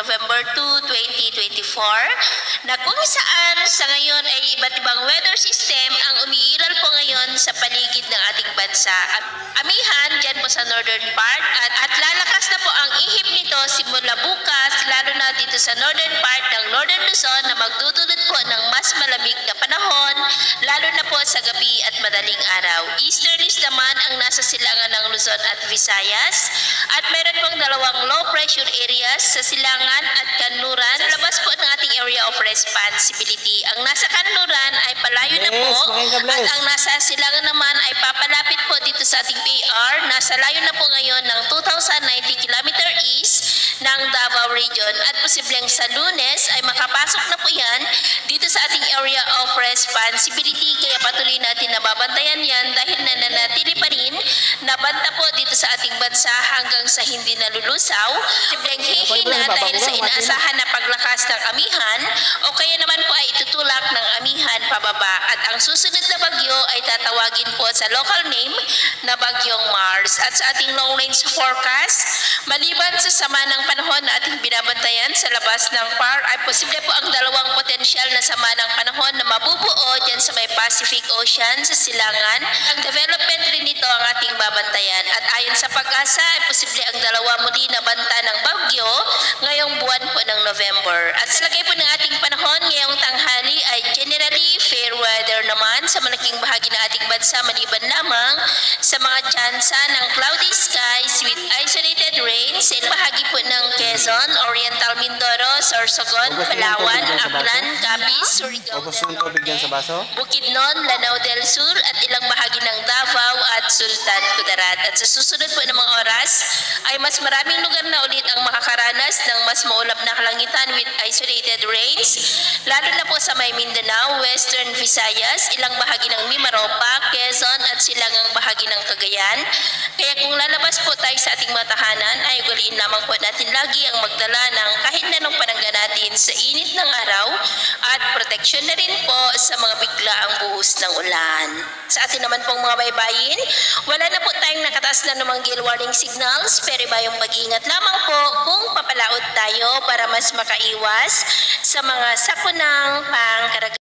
November 2, 2024 na kung saan sa ngayon ay iba't ibang weather system ang umiiral po ngayon sa paligid ng ating bansa. At amihan dyan po sa northern part at lalakas na po ang ihip nito simula bukas, lalo na dito sa northern part ng Northern Luzon na magdudulot po ng mas malamig na panahon, lalo na po sa gabi at madaling araw. Easterlies naman ang nasa silangan ng Luzon at Visayas at meron pong dalawang low pressure areas sa silangan at kanluran sa labas po ng ating area of responsibility. Ang nasa kanluran ay palayo na po at ang nasa silangan naman ay papalapit po dito sa ating PAR. Nasa layo na po ngayon ng 2,090 km east ng Davao Region at posibleng sa Lunes ay makapasok na po yan dito sa ating area of responsibility, kaya patuloy natin nababantayan yan dahil nananatili pa rin nabanta po dito sa ating bansa hanggang sa hindi nalulusaw, posibleng hihina dahil sa inaasahan na paglakas ng amihan o kaya naman po ay itutulak ng amihan pababa at ang susunod na bagyo ay tatawagin po sa local name na Bagyong Mars. At sa ating long range forecast, maliban sa sama ng panahon na ating binabantayan sa labas ng PAR ay posible po ang dalawang potensyal na sama ng panahon na mabubuo dyan sa may Pacific Ocean sa silangan. Ang development rin nito ang ating babantayan at ayon sa pag-asa ay posible ang dalawa muli na banta ng bagyo ngayong buwan po ng November. At sa lagay po ng ating panahon ngayong tanghali ay generally fair weather naman sa malaking bahagi ng ating bansa maliban lamang sa mga tsansa ng cloudy skies with isolated rain sa bahagi po ng Quezon, Oriental Mindoro, Sorsogon, Palawan, Aklan, Capiz, Surigao, Bukidnon, Lanao del Sur at ilang bahagi ng Davao at Sultan Kudarat. At sa susunod po ng mga oras ay mas maraming lugar na ulit ang makakaranas ng mas maulap na kalangitan with isolated rains, lalo na po sa may Mindanao, Western Visayas, ilang bahagi ng Mimaropa, Quezon at silangang bahagi ng Cagayan. Kaya kung lalabas po tayo sa ating mga tahanan ay ugaliin lamang po natin lagi ang magdala ng kahit na nung panangga natin sa init ng araw at proteksyon na rin po sa mga biglaang buhos ng ulan. Sa atin naman pong mga baybayin, wala na po tayong nakataas na namang gale warning signals, pero bayong mag-ingat lamang po kung papalaot tayo para mas makaiwas sa mga sakunang pangkaragatan.